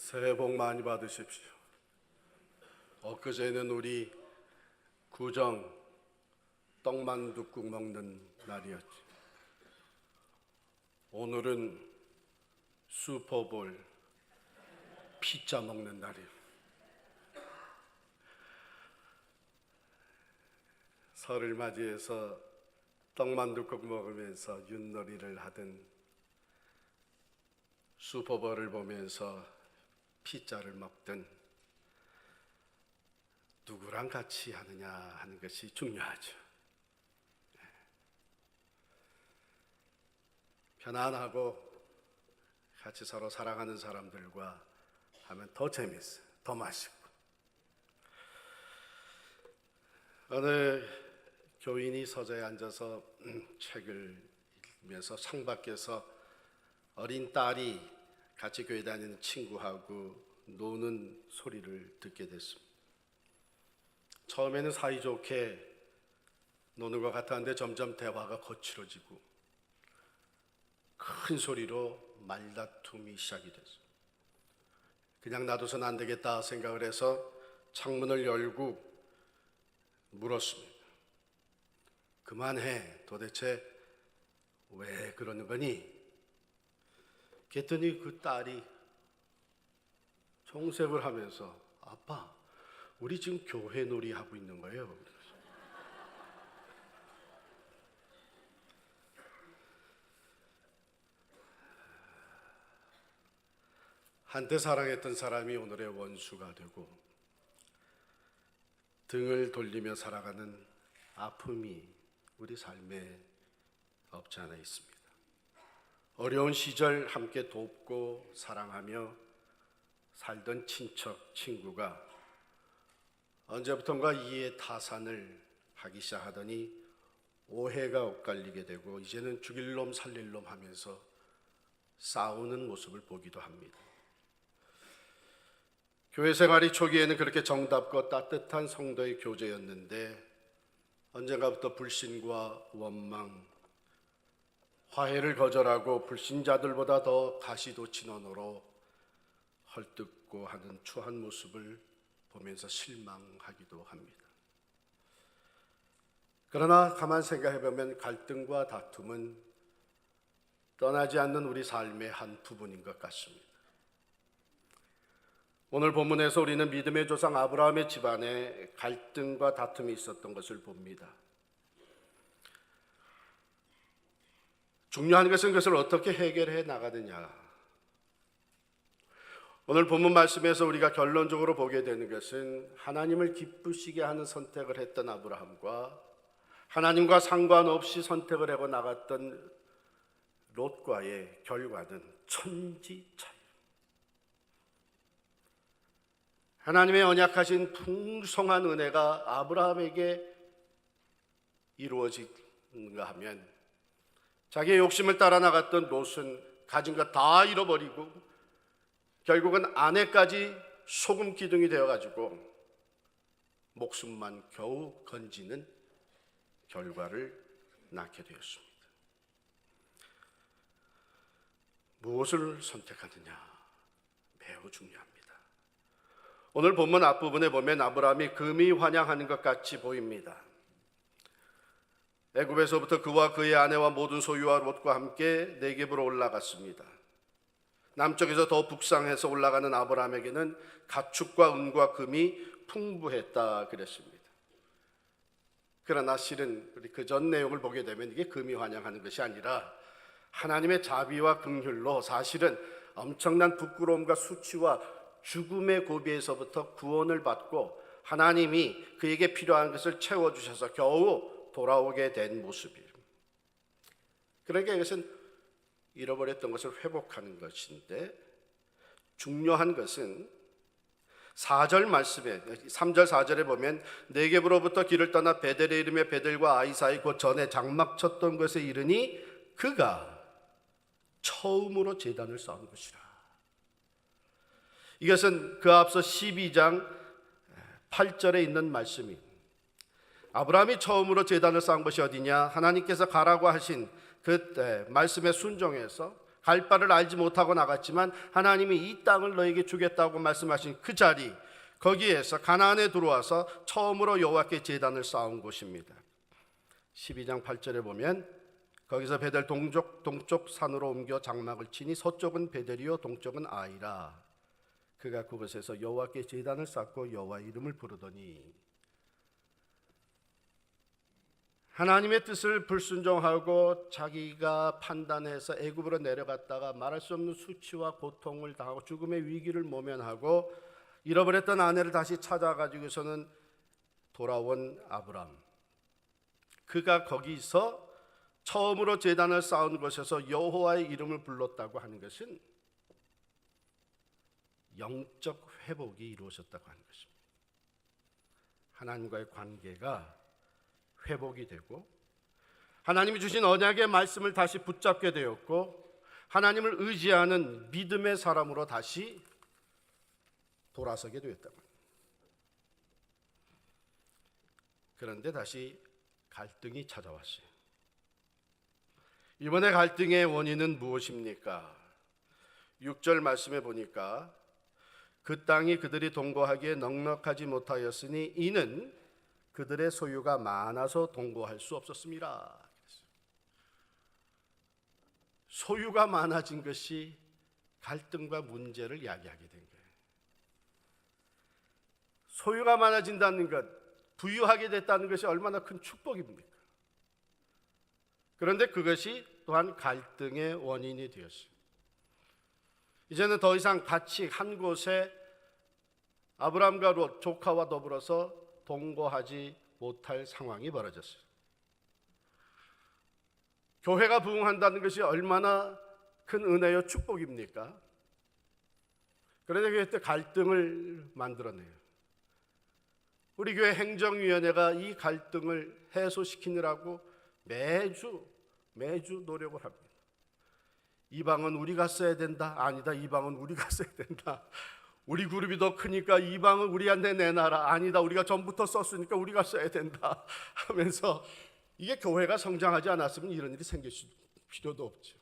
새해 복 많이 받으십시오. 엊그제는 우리 구정 떡만둣국 먹는 날이었지. 오늘은 슈퍼볼 피자 먹는 날이에요. 설을 맞이해서 떡만둣국 먹으면서 윷놀이를 하든 슈퍼볼을 보면서 피자를 먹든 누구랑 같이 하느냐 하는 것이 중요하죠. 편안하고 같이 서로 사랑하는 사람들과 하면 더 재밌어요. 더 맛있고. 어느 교인이 서재에 앉아서 책을 읽으면서 창밖에서 어린 딸이 같이 교회 다니는 친구하고 노는 소리를 듣게 됐습니다. 처음에는 사이좋게 노는 것 같았는데 점점 대화가 거칠어지고 큰 소리로 말다툼이 시작이 됐어요. 그냥 놔둬서는 안 되겠다 생각을 해서 창문을 열고 물었습니다. 그만해. 도대체 왜 그러는 거니? 그랬더니 그 딸이 정색을 하면서 아빠, 우리 지금 교회 놀이 하고 있는 거예요. 한때 사랑했던 사람이 오늘의 원수가 되고 등을 돌리며 살아가는 아픔이 우리 삶에 없지 않아 있습니다. 어려운 시절 함께 돕고 사랑하며 살던 친척, 친구가 언제부턴가 이해 타산을 하기 시작하더니 오해가 엇갈리게 되고 이제는 죽일 놈 살릴 놈 하면서 싸우는 모습을 보기도 합니다. 교회 생활이 초기에는 그렇게 정답고 따뜻한 성도의 교제였는데 언젠가부터 불신과 원망, 화해를 거절하고 불신자들보다 더 가시도친언으로 헐뜯고 하는 추한 모습을 보면서 실망하기도 합니다. 그러나 가만 생각해보면 갈등과 다툼은 떠나지 않는 우리 삶의 한 부분인 것 같습니다. 오늘 본문에서 우리는 믿음의 조상 아브라함의 집안에 갈등과 다툼이 있었던 것을 봅니다. 중요한 것은 그것을 어떻게 해결해 나가느냐. 오늘 본문 말씀에서 우리가 결론적으로 보게 되는 것은 하나님을 기쁘시게 하는 선택을 했던 아브라함과 하나님과 상관없이 선택을 하고 나갔던 롯과의 결과는 천지차이. 하나님의 언약하신 풍성한 은혜가 아브라함에게 이루어진가 하면 자기의 욕심을 따라 나갔던 롯은 가진 것 다 잃어버리고 결국은 아내까지 소금 기둥이 되어가지고 목숨만 겨우 건지는 결과를 낳게 되었습니다. 무엇을 선택하느냐 매우 중요합니다. 오늘 본문 앞부분에 보면 아브라함이 금이 환영하는 것 같이 보입니다. 애굽에서부터 그와 그의 아내와 모든 소유와 롯과 함께 네겝으로 올라갔습니다. 남쪽에서 더 북상해서 올라가는 아브라함에게는 가축과 은과 금이 풍부했다 그랬습니다. 그러나 실은 우리 그 전 내용을 보게 되면 이게 금이 환영하는 것이 아니라 하나님의 자비와 긍휼로 사실은 엄청난 부끄러움과 수치와 죽음의 고비에서부터 구원을 받고 하나님이 그에게 필요한 것을 채워주셔서 겨우 돌아오게 된 모습이에요. 그러니까 이것은 잃어버렸던 것을 회복하는 것인데 중요한 것은 4절 말씀에 3절 4절에 보면 네겝으로부터 길을 떠나 베델에 이르며 베델과 아이 사이 곧 전에 장막 쳤던 것에 이르니 그가 처음으로 제단을 쌓은 것이라. 이것은 그 앞서 12장 8절에 있는 말씀입니다. 아브라함이 처음으로 제단을 쌓은 것이 어디냐? 하나님께서 가라고 하신 그 말씀에 순종해서 갈 바를 알지 못하고 나갔지만 하나님이 이 땅을 너에게 주겠다고 말씀하신 그 자리, 거기에서 가나안에 들어와서 처음으로 여호와께 제단을 쌓은 곳입니다. 12장 8절에 보면 거기서 베델 동쪽 산으로 옮겨 장막을 치니 서쪽은 베델이요 동쪽은 아이라. 그가 그곳에서 여호와께 제단을 쌓고 여호와의 이름을 부르더니, 하나님의 뜻을 불순종하고 자기가 판단해서 애굽으로 내려갔다가 말할 수 없는 수치와 고통을 당하고 죽음의 위기를 모면하고 잃어버렸던 아내를 다시 찾아가지고서는 돌아온 아브람, 그가 거기서 처음으로 제단을 쌓은 곳에서 여호와의 이름을 불렀다고 하는 것은 영적 회복이 이루어졌다고 하는 것입니다. 하나님과의 관계가 회복이 되고 하나님이 주신 언약의 말씀을 다시 붙잡게 되었고 하나님을 의지하는 믿음의 사람으로 다시 돌아서게 되었다고 합니다. 그런데 다시 갈등이 찾아왔어요. 이번에 갈등의 원인은 무엇입니까? 6절 말씀에 보니까 그 땅이 그들이 동거하기에 넉넉하지 못하였으니 이는 그들의 소유가 많아서 동거할 수 없었습니다. 소유가 많아진 것이 갈등과 문제를 야기하게 된 거예요. 소유가 많아진다는 것, 부유하게 됐다는 것이 얼마나 큰 축복입니까? 그런데 그것이 또한 갈등의 원인이 되었어요. 이제는 더 이상 같이 한 곳에 아브람과 롯, 조카와 더불어서 동거하지 못할 상황이 벌어졌어요. 교회가 부흥한다는 것이 얼마나 큰 은혜요 축복입니까? 그런데 그때 갈등을 만들어내요. 우리 교회 행정위원회가 이 갈등을 해소시키느라고 매주 노력을 합니다. 이 방은 우리가 써야 된다. 아니다, 이 방은 우리가 써야 된다. 우리 그룹이 더 크니까 이 방은 우리한테 내놔라. 아니다, 우리가 전부터 썼으니까 우리가 써야 된다 하면서, 이게 교회가 성장하지 않았으면 이런 일이 생길 필요도 없죠.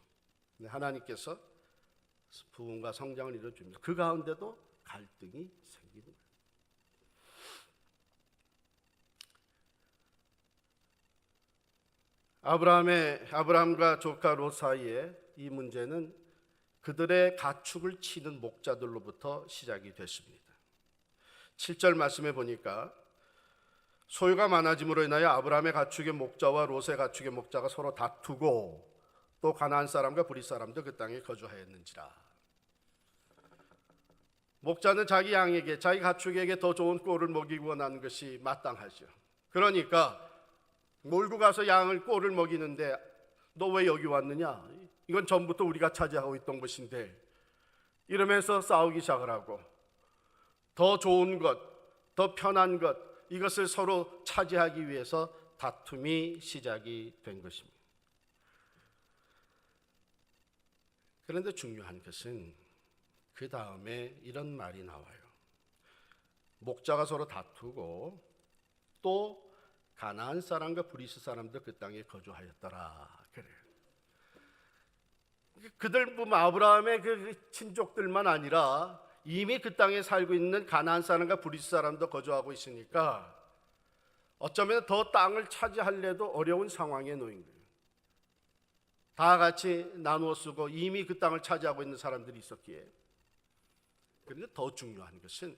하나님께서 부흥과 성장을 이루어줍니다. 그 가운데도 갈등이 생기는 거예요. 아브라함과 조카 롯 사이에 이 문제는 그들의 가축을 치는 목자들로부터 시작이 됐습니다. 7절 말씀에 보니까 소유가 많아짐으로 인하여 아브라함의 가축의 목자와 롯의 가축의 목자가 서로 다투고 또 가나안 사람과 브릿 사람도 그 땅에 거주하였는지라. 목자는 자기 양에게, 자기 가축에게 더 좋은 꼴을 먹이고 원하는 것이 마땅하죠. 그러니까 몰고 가서 양을 꼴을 먹이는데 너 왜 여기 왔느냐? 이건 전부터 우리가 차지하고 있던 것인데, 이러면서 싸우기 시작을 하고 더 좋은 것, 더 편한 것, 이것을 서로 차지하기 위해서 다툼이 시작이 된 것입니다. 그런데 중요한 것은 그 다음에 이런 말이 나와요. 목자가 서로 다투고 또 가나안 사람과 브리스 사람도 그 땅에 거주하였더라. 그래요. 그들 보면 아브라함의 그 친족들만 아니라 이미 그 땅에 살고 있는 가나안 사람과 브리스 사람도 거주하고 있으니까 어쩌면 더 땅을 차지하려도 어려운 상황에 놓인 거예요. 다 같이 나누어 쓰고 이미 그 땅을 차지하고 있는 사람들이 있었기에. 그런데 더 중요한 것은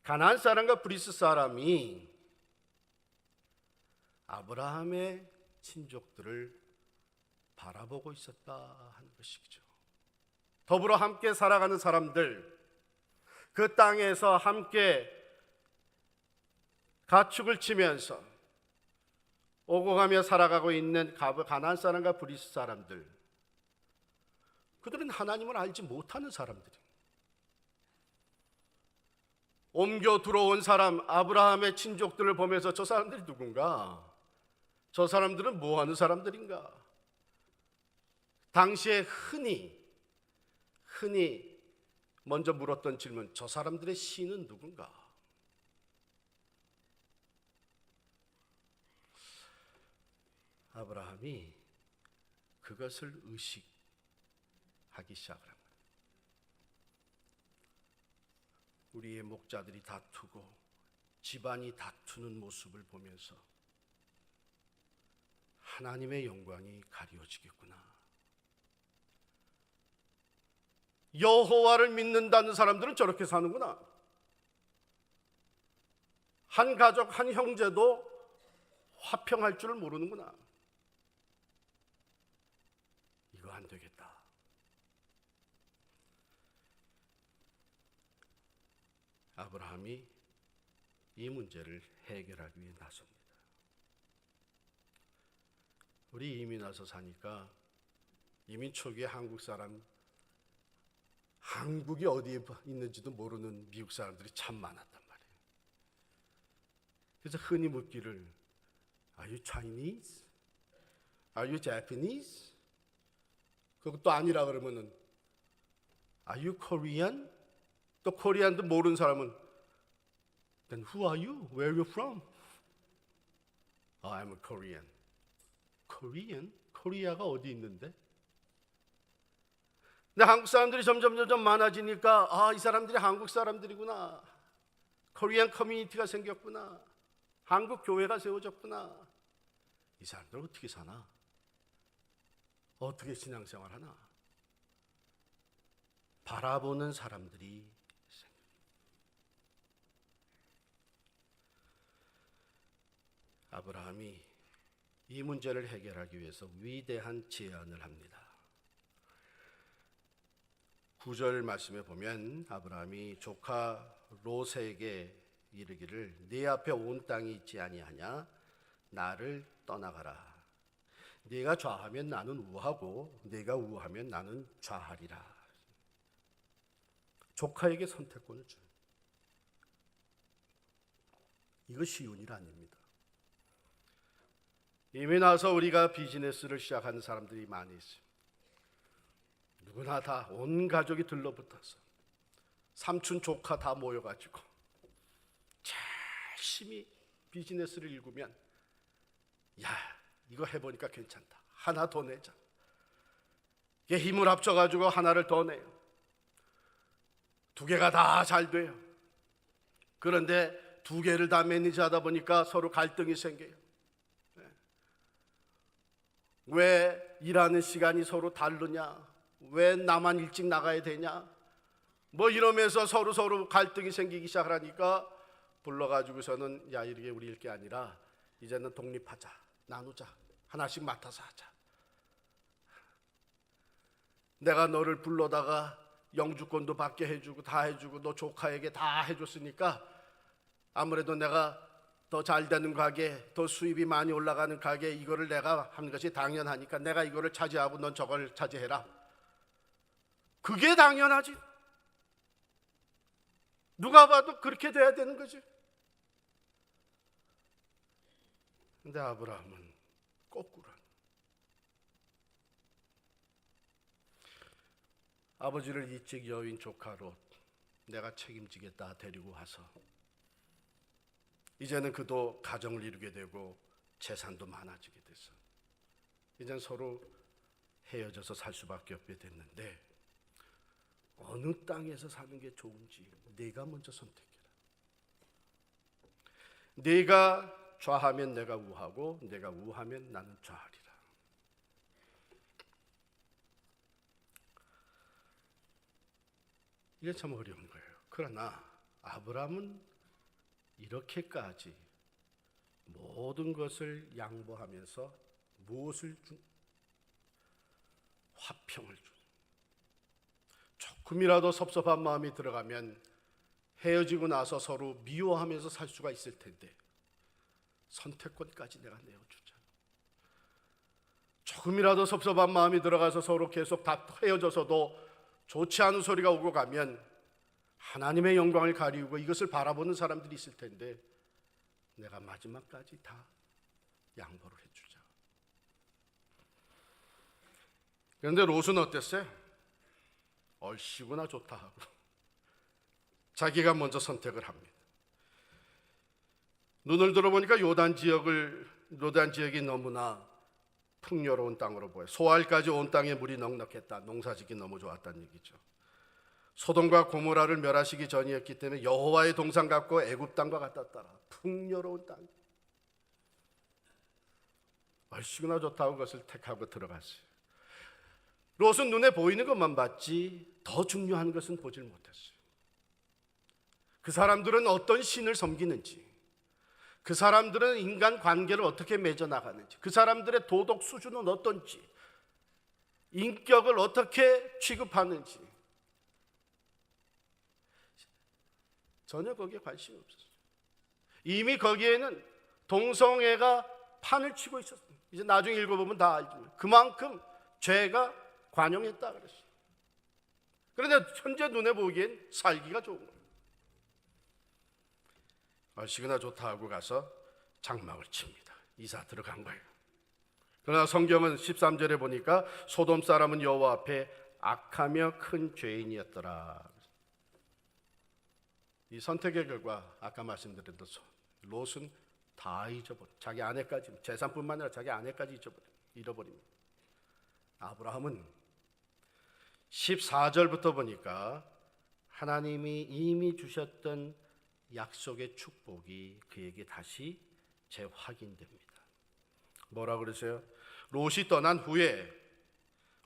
가나안 사람과 브리스 사람이 아브라함의 친족들을 바라보고 있었다 하는 것이죠. 더불어 함께 살아가는 사람들, 그 땅에서 함께 가축을 치면서 오고 가며 살아가고 있는 가나안 사람과 브리스 사람들, 그들은 하나님을 알지 못하는 사람들이에요. 옮겨 들어온 사람, 아브라함의 친족들을 보면서 저 사람들이 누군가? 저 사람들은 뭐 하는 사람들인가? 당시에 흔히 먼저 물었던 질문, 저 사람들의 신은 누군가? 아브라함이 그것을 하기 시작을 합니다. 우리의 목자들이 다투고 집안이 다투는 모습을 보면서 하나님의 영광이 가려지겠구나. 여호와를 믿는다는 사람들은 저렇게 사는구나. 한 가족, 한 형제도 화평할 줄을 모르는구나. 이거 안 되겠다. 아브라함이 이 문제를 해결하기 위해 나섭니다. 우리 이민 와서 사니까 이민 초기에 한국 사람, 한국이 어디에 있는지도 모르는 미국 사람들이 참 많았단 말이에요. 그래서 흔히 묻기를 Are you Chinese? Are you Japanese? 그것도 아니라 그러면은 Are you Korean? 또 코리안도 모르는 사람은 Then who are you? Where are you from? Oh, I'm a Korean. Korean? 코리아가 어디 있는데? 근데 한국 사람들이 점점 많아지니까 이 사람들이 한국 사람들이구나. 코리안 커뮤니티가 생겼구나. 한국 교회가 세워졌구나. 이 사람들 어떻게 사나? 어떻게 신앙생활 하나? 바라보는 사람들이 아브라함이 이 문제를 해결하기 위해서 위대한 제안을 합니다. 9절 말씀에 보면 아브라함이 조카 롯에게 이르기를 네 앞에 온 땅이 있지 아니하냐? 나를 떠나가라. 네가 좌하면 나는 우하고 네가 우하면 나는 좌하리라. 조카에게 선택권을 준. 이거 쉬운 일 아닙니다. 이미 나서 우리가 비즈니스를 시작하는 사람들이 많이 있어요. 누구나 다 온 가족이 들러붙어서 삼촌 조카 다 모여가지고 열심히 비즈니스를 일구면 야 이거 해보니까 괜찮다. 하나 더 내자. 이게 힘을 합쳐가지고 하나를 더 내요. 두 개가 다 잘 돼요. 그런데 두 개를 다 매니지하다 보니까 서로 갈등이 생겨요. 왜 일하는 시간이 서로 다르냐? 왜 나만 일찍 나가야 되냐? 뭐 이러면서 서로 갈등이 생기기 시작하니까 불러가지고서는 야 이게 우리 일 게 아니라 이제는 독립하자. 나누자. 하나씩 맡아서 하자. 내가 너를 불러다가 영주권도 받게 해주고 다 해주고 너 조카에게 다 해줬으니까 아무래도 내가 더 잘 되는 가게, 더 수입이 많이 올라가는 가게 이거를 내가 하는 것이 당연하니까 내가 이거를 차지하고 넌 저걸 차지해라. 그게 당연하지. 누가 봐도 그렇게 돼야 되는 거지. 근데 아브라함은 거꾸로. 아버지를 일찍 여인 조카 롯 내가 책임지겠다 데리고 와서 이제는 그도 가정을 이루게 되고 재산도 많아지게 돼서 이젠 서로 헤어져서 살 수밖에 없게 됐는데 어느 땅에서 사는 게 좋은지 네가 먼저 선택해라. 네가 좌하면 내가 우하고 내가 우하면 나는 좌하리라. 이게 참 어려운 거예요. 그러나 아브라함은 이렇게까지 모든 것을 양보하면서 무엇을 준? 화평을 준. 조금이라도 섭섭한 마음이 들어가면 헤어지고 나서 서로 미워하면서 살 수가 있을 텐데 선택권까지 내가 내어주자. 조금이라도 섭섭한 마음이 들어가서 서로 계속 다 헤어져서도 좋지 않은 소리가 오고 가면 하나님의 영광을 가리우고 이것을 바라보는 사람들이 있을 텐데 내가 마지막까지 다 양보를 해주자. 그런데 롯은 어땠어요? 얼씨구나 좋다 하고 자기가 먼저 선택을 합니다. 눈을 들어보니까 요단 지역이 너무나 풍요로운 땅으로 보여. 소알까지 온 땅에 물이 넉넉했다. 농사짓기 너무 좋았다는 얘기죠. 소돔과 고모라를 멸하시기 전이었기 때문에 여호와의 동산 같고 애굽 땅과 같았더라. 풍요로운 땅. 얼씨구나 좋다고 그것을 택하고 들어갔어요. 롯은 눈에 보이는 것만 봤지 더 중요한 것은 보질 못했어요. 그 사람들은 어떤 신을 섬기는지, 그 사람들은 인간 관계를 어떻게 맺어 나가는지, 그 사람들의 도덕 수준은 어떤지, 인격을 어떻게 취급하는지 전혀 거기에 관심이 없었어요. 이미 거기에는 동성애가 판을 치고 있었어요. 이제 나중에 읽어보면 다 알지만 그만큼 죄가 관용했다 그랬어요. 그런데 현재 눈에 보기엔 살기가 좋은 거예요. 얼씨구나 좋다 하고 가서 장막을 칩니다. 이사 들어간 거예요. 그러나 성경은 13절에 보니까 소돔 사람은 여호와 앞에 악하며 큰 죄인이었더라. 이 선택의 결과 아까 말씀드린 대로 롯은 다 잊어버려. 자기 아내까지, 재산뿐만 아니라 자기 아내까지 잃어버립니다. 아브라함은 14절부터 보니까 하나님이 이미 주셨던 약속의 축복이 그에게 다시 재확인됩니다. 뭐라 그러세요? 롯이 떠난 후에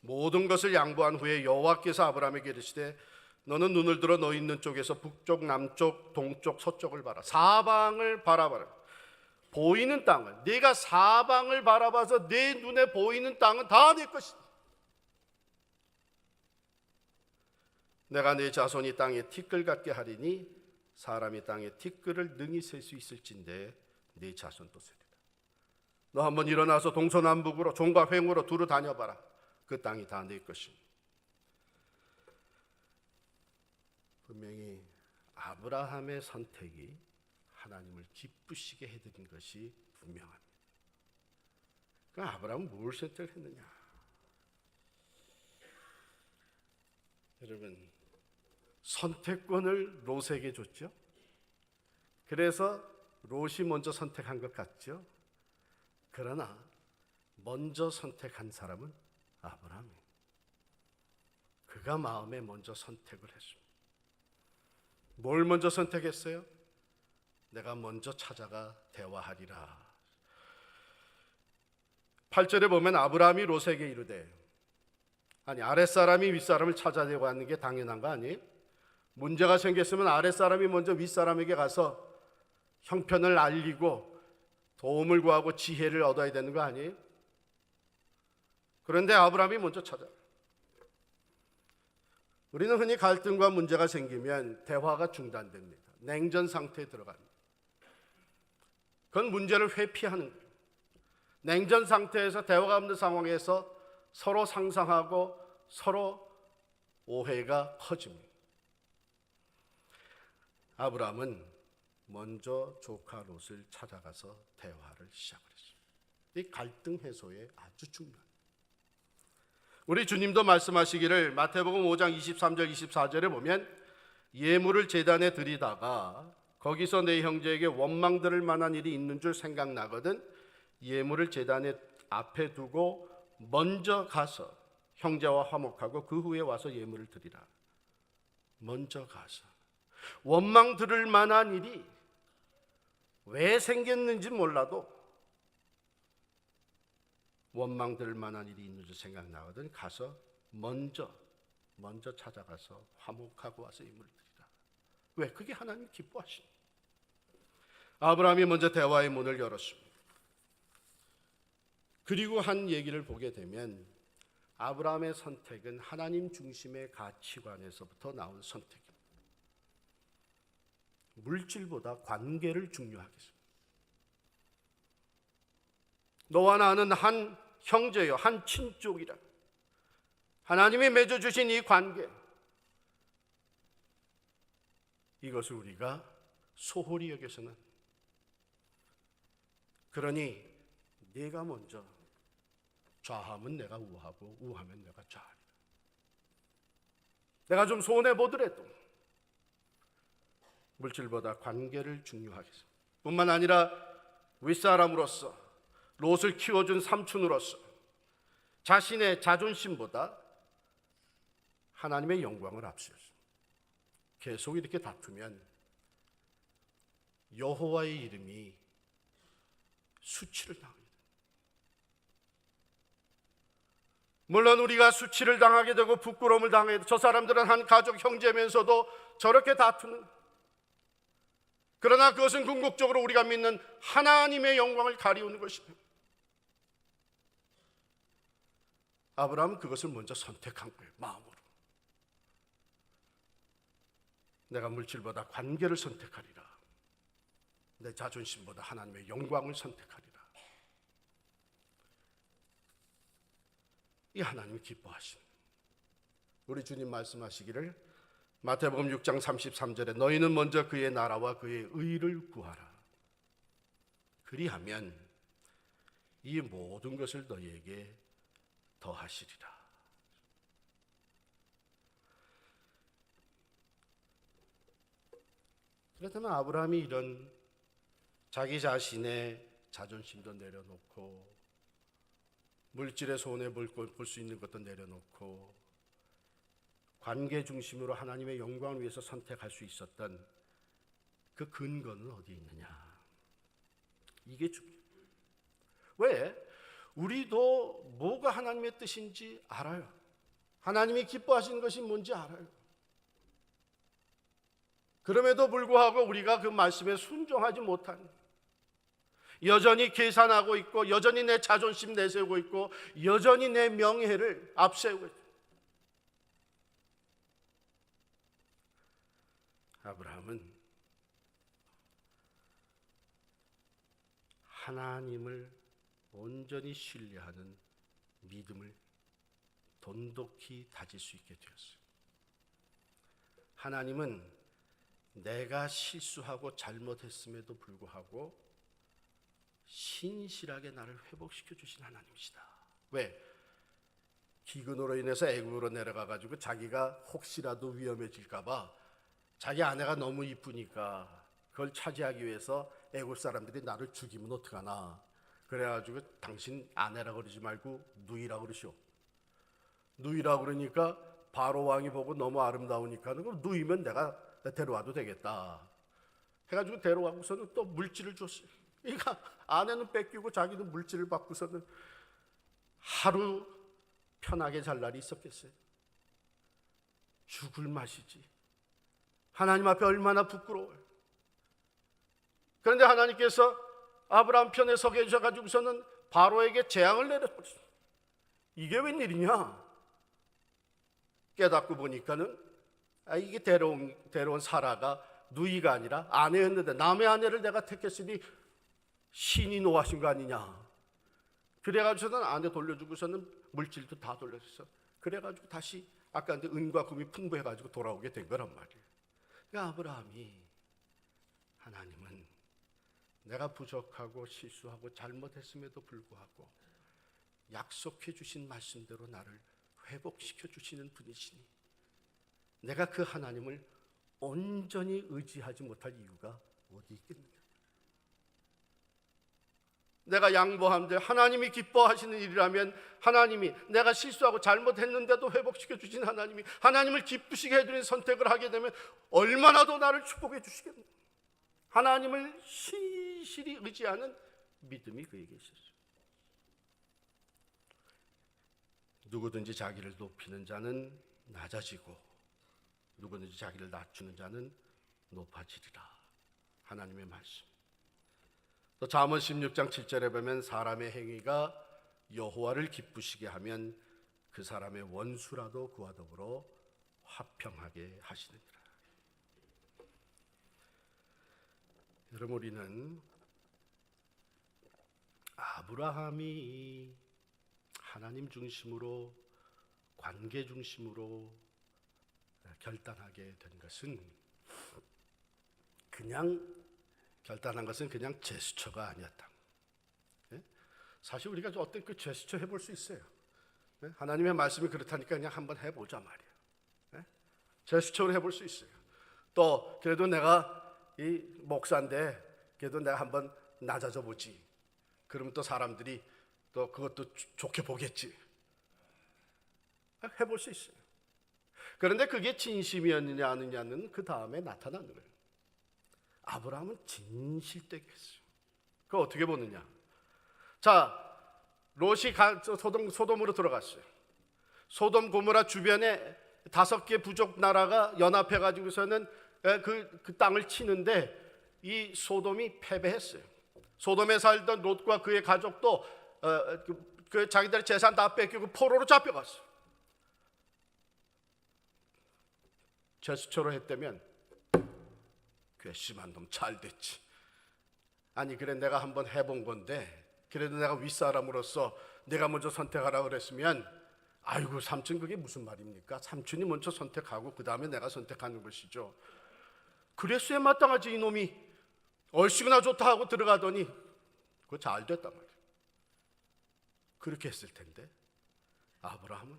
모든 것을 양보한 후에 여호와께서 아브라함에게 이르시되 너는 눈을 들어 너 있는 쪽에서 북쪽, 남쪽, 동쪽, 서쪽을 봐라. 사방을 바라봐라. 보이는 땅을, 네가 사방을 바라봐서 네 눈에 보이는 땅은 다 네 것이다. 내가 네 자손이 땅에 티끌 같게 하리니 사람이 땅에 티끌을 능히 셀 수 있을진데 네 자손도 세리라. 너 한번 일어나서 동서남북으로 종과 횡으로 두루 다녀봐라. 그 땅이 다 네 것입니다. 분명히 아브라함의 선택이 하나님을 기쁘시게 해드린 것이 분명합니다. 그럼 아브라함은 뭘 선택했느냐? 여러분, 선택권을 롯에게 줬죠. 그래서 롯이 먼저 선택한 것 같죠. 그러나 먼저 선택한 사람은 아브라함이에요. 그가 마음에 먼저 선택을 했습니다. 뭘 먼저 선택했어요? 내가 먼저 찾아가 대화하리라. 8절에 보면 아브라함이 롯에게 이르되, 아니 아랫사람이 윗사람을 찾아내고 하는 게 당연한 거 아니에요? 문제가 생겼으면 아랫사람이 먼저 윗사람에게 가서 형편을 알리고 도움을 구하고 지혜를 얻어야 되는 거 아니에요? 그런데 아브라함이 먼저 찾아. 우리는 흔히 갈등과 문제가 생기면 대화가 중단됩니다. 냉전 상태에 들어갑니다. 그건 문제를 회피하는 거예요. 냉전 상태에서 대화가 없는 상황에서 서로 상상하고 서로 오해가 커집니다. 아브라함은 먼저 조카 롯을 찾아가서 대화를 시작을 했습니다. 이 갈등 해소에 아주 중요합니다. 우리 주님도 말씀하시기를 마태복음 5장 23절 24절에 보면 예물을 제단에 드리다가 거기서 내 형제에게 원망 들을 만한 일이 있는 줄 생각나거든 예물을 제단에 앞에 두고 먼저 가서 형제와 화목하고 그 후에 와서 예물을 드리라. 먼저 가서 원망 들을 만한 일이 왜 생겼는지 몰라도 원망 들을 만한 일이 있는 줄 생각나거든 가서 먼저 찾아가서 화목하고 와서 예물을 드리라. 왜? 그게 하나님 기뻐하시는. 아브라함이 먼저 대화의 문을 열었습니다. 그리고 한 얘기를 보게 되면 아브라함의 선택은 하나님 중심의 가치관에서부터 나온 선택입니다. 물질보다 관계를 중요하게 했습니다. 너와 나는 한 형제요, 한 친족이라. 하나님이 맺어주신 이 관계, 이것을 우리가 소홀히 여겨서는, 그러니 네가 먼저 좌하면 내가 우하고 우하면 내가 좌하리라. 내가 좀 손해보더라도 물질보다 관계를 중요하게 했습니다. 뿐만 아니라 윗사람으로서 롯을 키워준 삼촌으로서 자신의 자존심보다 하나님의 영광을 앞세웠습니다. 계속 이렇게 다투면 여호와의 이름이 수치를 당합니다. 물론 우리가 수치를 당하게 되고 부끄러움을 당하게 되고, 저 사람들은 한 가족 형제면서도 저렇게 다투는, 그러나 그것은 궁극적으로 우리가 믿는 하나님의 영광을 가리우는 것입니다. 아브라함은 그것을 먼저 선택한 거예요. 마음으로. 내가 물질보다 관계를 선택하리라. 내 자존심보다 하나님의 영광을 선택하리라. 이 하나님이 기뻐하신, 우리 주님 말씀하시기를 마태복음 6장 33절에 너희는 먼저 그의 나라와 그의 의를 구하라. 그리하면 이 모든 것을 너희에게 더하시리라. 그렇다면 아브라함이 이런 자기 자신의 자존심도 내려놓고 물질의 손해 볼 수 있는 것도 내려놓고 관계 중심으로 하나님의 영광을 위해서 선택할 수 있었던 그 근거는 어디에 있느냐? 이게 중요해요. 왜? 우리도 뭐가 하나님의 뜻인지 알아요. 하나님이 기뻐하시는 것이 뭔지 알아요. 그럼에도 불구하고 우리가 그 말씀에 순종하지 못한, 여전히 계산하고 있고, 여전히 내 자존심 내세우고 있고, 여전히 내 명예를 앞세우고 있고. 아브라함은 하나님을 온전히 신뢰하는 믿음을 돈독히 다질 수 있게 되었어요. 하나님은 내가 실수하고 잘못했음에도 불구하고 신실하게 나를 회복시켜 주신 하나님이시다. 왜? 기근으로 인해서 애굽으로 내려가 가지고 자기가 혹시라도 위험해질까 봐, 자기 아내가 너무 이쁘니까 그걸 차지하기 위해서 애굽 사람들이 나를 죽이면 어떡하나, 그래가지고 당신 아내라고 그러지 말고 누이라고 그러시오. 누이라고 그러니까 바로 왕이 보고 너무 아름다우니까 누이면 내가 데려와도 되겠다 해가지고 데려가고서는 또 물질을 줬어요. 그러니까 아내는 뺏기고 자기는 물질을 받고서는 하루 편하게 잘 날이 있었겠어요? 죽을 맛이지. 하나님 앞에 얼마나 부끄러워요. 그런데 하나님께서 아브라함 편에 서게 해주셔가지고서는 바로에게 재앙을 내려버렸어요. 이게 웬일이냐? 깨닫고 보니까는 이게 데려온 사라가 누이가 아니라 아내였는데 남의 아내를 내가 택했으니 신이 노하신 거 아니냐. 그래가지고서는 아내 돌려주고서는 물질도 다 돌려줬어. 그래가지고 다시 아까 은과 금이 풍부해가지고 돌아오게 된 거란 말이에요. 그러니까 아브라함이, 하나님은 내가 부족하고 실수하고 잘못했음에도 불구하고 약속해 주신 말씀대로 나를 회복시켜 주시는 분이시니 내가 그 하나님을 온전히 의지하지 못할 이유가 어디 있겠느냐. 내가 양보한데 하나님이 기뻐하시는 일이라면, 하나님이 내가 실수하고 잘못했는데도 회복시켜 주신 하나님이 하나님을 기쁘시게 해주는 선택을 하게 되면 얼마나 더 나를 축복해 주시겠느냐. 하나님을 신실히 의지하는 믿음이 그에게 있었어요. 누구든지 자기를 높이는 자는 낮아지고 누구든지 자기를 낮추는 자는 높아지리라. 하나님의 말씀. 또 잠언 16장 7절에 보면 사람의 행위가 여호와를 기쁘시게 하면 그 사람의 원수라도 그와 더불어 화평하게 하시느니라. 여러분, 우리는 아브라함이 하나님 중심으로, 관계 중심으로 결단하게 된 것은, 그냥 결단한 것은 그냥 제스처가 아니었다. 사실 우리가 어떤 그 제스처 해볼 수 있어요. 하나님의 말씀이 그렇다니까 그냥 한번 해보자 말이에요. 제스처를 해볼 수 있어요. 또 그래도 내가 이 목사인데 그래도 내가 한번 낮아져 보지. 그러면 또 사람들이 또 그것도 좋게 보겠지. 해볼 수 있어요. 그런데 그게 진심이었느냐 아니냐는 그 다음에 나타나는 거예요. 아브라함은 진실되게 했어요. 그거 어떻게 보느냐? 자, 롯이 소돔으로 들어갔어요. 소돔 고모라 주변에 5개 부족 나라가 연합해 가지고서는 그 땅을 치는데 이 소돔이 패배했어요. 소돔에 살던 롯과 그의 가족도 그 자기들의 재산 다 뺏기고 포로로 잡혀갔어요. 제스처로 했다면 괘씸한 놈 잘 됐지. 아니 그래 내가 한번 해본 건데 그래도 내가 윗사람으로서 내가 먼저 선택하라고 그랬으면 아이고 삼촌 그게 무슨 말입니까? 삼촌이 먼저 선택하고 그 다음에 내가 선택하는 것이죠. 그랬어야 마땅하지. 이놈이 얼씨구나 좋다 하고 들어가더니 그거 잘 됐단 말이에요. 그렇게 했을 텐데 아브라함은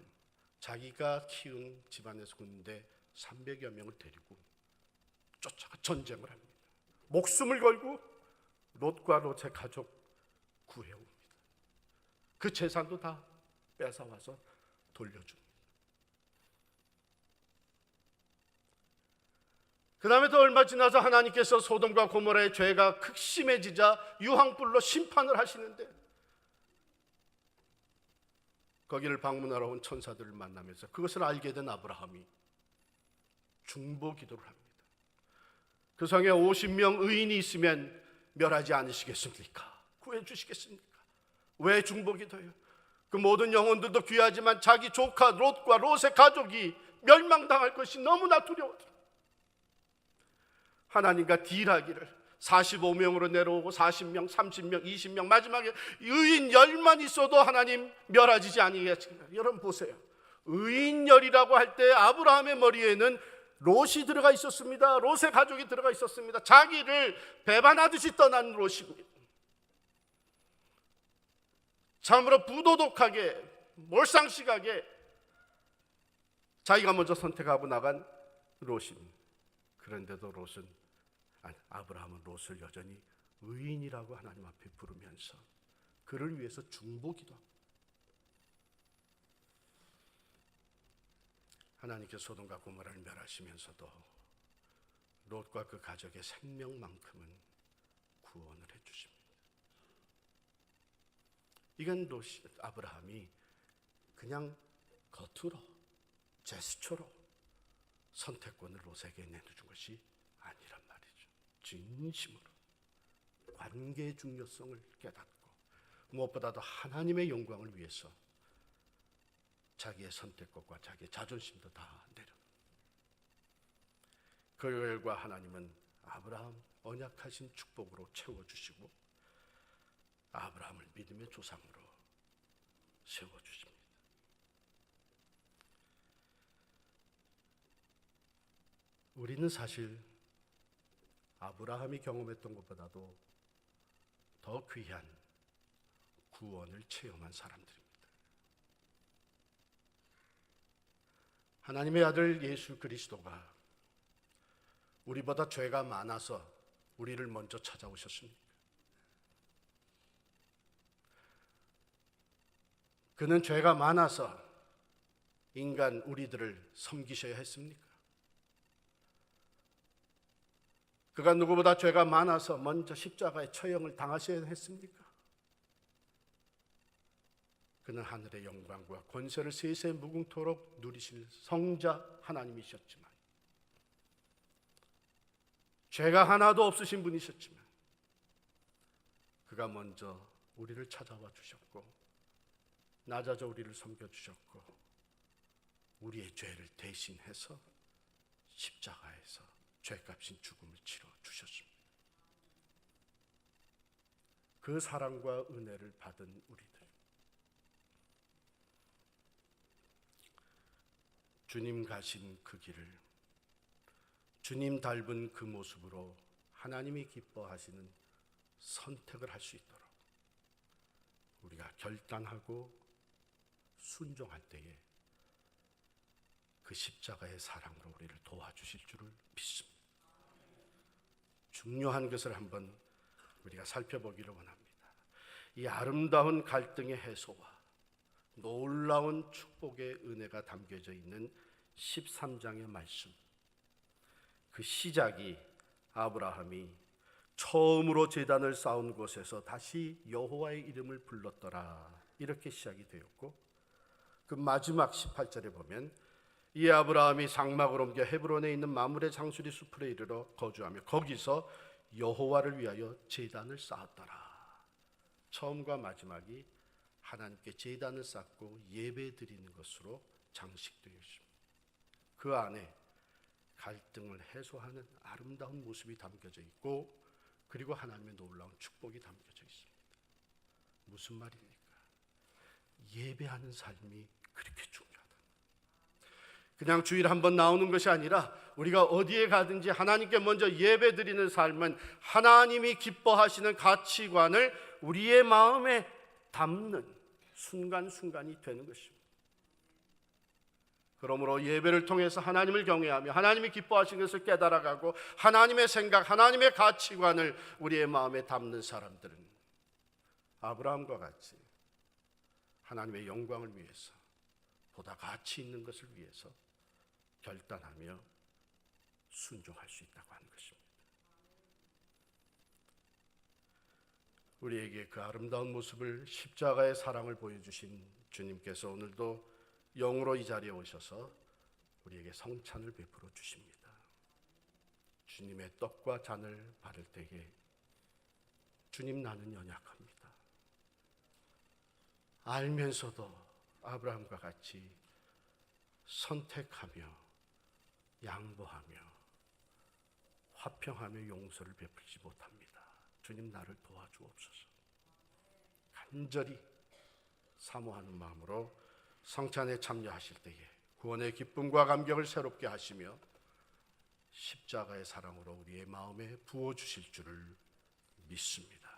자기가 키운 집안에서 군대 300여 명을 데리고 쫓아가 전쟁을 합니다. 목숨을 걸고 롯과 롯의 가족 구해옵니다. 그 재산도 다 뺏어와서 돌려줍니다. 그 다음에 또 얼마 지나서 하나님께서 소돔과 고모라의 죄가 극심해지자 유황불로 심판을 하시는데 거기를 방문하러 온 천사들을 만나면서 그것을 알게 된 아브라함이 중보 기도를 합니다. 그 성에 50명 의인이 있으면 멸하지 않으시겠습니까? 구해주시겠습니까? 왜 중보 기도해요? 그 모든 영혼들도 귀하지만 자기 조카 롯과 롯의 가족이 멸망당할 것이 너무나 두려워요. 하나님과 딜하기를 45명으로 내려오고 40명, 30명, 20명 마지막에 의인 10만 있어도 하나님 멸하지지 아니겠습니까? 여러분 보세요. 의인열이라고 할 때 아브라함의 머리에는 롯이 들어가 있었습니다. 롯의 가족이 들어가 있었습니다. 자기를 배반하듯이 떠난 롯입니다. 참으로 부도덕하게 몰상식하게 자기가 먼저 선택하고 나간 롯입니다. 그런데도 아브라함은 롯을 여전히 의인이라고 하나님 앞에 부르면서 그를 위해서 중보기도 합니다. 하나님께서 소돔과 고모라를 멸하시면서도 롯과 그 가족의 생명만큼은 구원을 해주십니다. 이건 아브라함이 그냥 겉으로 제스처로 선택권을 롯에게 내준 것이 아니란 말이죠. 진심으로 관계의 중요성을 깨닫고 무엇보다도 하나님의 영광을 위해서 자기의 선택권과 자기의 자존심도 다 내려. 그 결과 하나님은 아브라함 언약하신 축복으로 채워주시고 아브라함을 믿음의 조상으로 세워주십니다. 우리는 사실 아브라함이 경험했던 것보다도 더 귀한 구원을 체험한 사람들입니다. 하나님의 아들 예수 그리스도가 우리보다 죄가 많아서 우리를 먼저 찾아오셨습니다. 그는 죄가 많아서 인간 우리들을 섬기셔야 했습니까? 그가 누구보다 죄가 많아서 먼저 십자가의 처형을 당하셔야 했습니까? 그는 하늘의 영광과 권세를 세세 무궁토록 누리실 성자 하나님이셨지만 죄가 하나도 없으신 분이셨지만 그가 먼저 우리를 찾아와 주셨고 낮아져 우리를 섬겨주셨고 우리의 죄를 대신해서 십자가에서 죄값인 죽음을 치러 주셨습니다. 그 사랑과 은혜를 받은 우리들, 주님 가신 그 길을 주님 닮은 그 모습으로 하나님이 기뻐하시는 선택을 할 수 있도록 우리가 결단하고 순종할 때에 그 십자가의 사랑으로 우리를 도와주실 줄을 믿습니다. 중요한 것을 한번 우리가 살펴보기를 원합니다. 이 아름다운 갈등의 해소와 놀라운 축복의 은혜가 담겨져 있는 13장의 말씀. 그 시작이 아브라함이 처음으로 제단을 쌓은 곳에서 다시 여호와의 이름을 불렀더라, 이렇게 시작이 되었고, 그 마지막 18절에 보면 이 아브라함이 장막을 옮겨 헤브론에 있는 마므레 장수리 숲으로 이르러 거주하며 거기서 여호와를 위하여 제단을 쌓았더라. 처음과 마지막이 하나님께 제단을 쌓고 예배 드리는 것으로 장식되어 있습니다. 그 안에 갈등을 해소하는 아름다운 모습이 담겨져 있고, 그리고 하나님의 놀라운 축복이 담겨져 있습니다. 무슨 말입니까? 예배하는 삶이 그렇게 중요하다. 그냥 주일에 한 번 나오는 것이 아니라 우리가 어디에 가든지 하나님께 먼저 예배 드리는 삶은 하나님이 기뻐하시는 가치관을 우리의 마음에 담는 순간순간이 되는 것입니다. 그러므로 예배를 통해서 하나님을 경외하며 하나님이 기뻐하시는 것을 깨달아가고 하나님의 생각, 하나님의 가치관을 우리의 마음에 담는 사람들은 아브라함과 같이 하나님의 영광을 위해서, 보다 가치 있는 것을 위해서 결단하며 순종할 수 있다고 하는 것입니다. 우리에게 그 아름다운 모습을, 십자가의 사랑을 보여주신 주님께서 오늘도 영으로 이 자리에 오셔서 우리에게 성찬을 베풀어 주십니다. 주님의 떡과 잔을 받을 때에 주님, 나는 연약합니다. 알면서도 아브라함과 같이 선택하며 양보하며 화평하며 용서를 베풀지 못합니다. 주님, 나를 도와주옵소서. 간절히 사모하는 마음으로 성찬에 참여하실 때에 구원의 기쁨과 감격을 새롭게 하시며 십자가의 사랑으로 우리의 마음에 부어주실 줄을 믿습니다.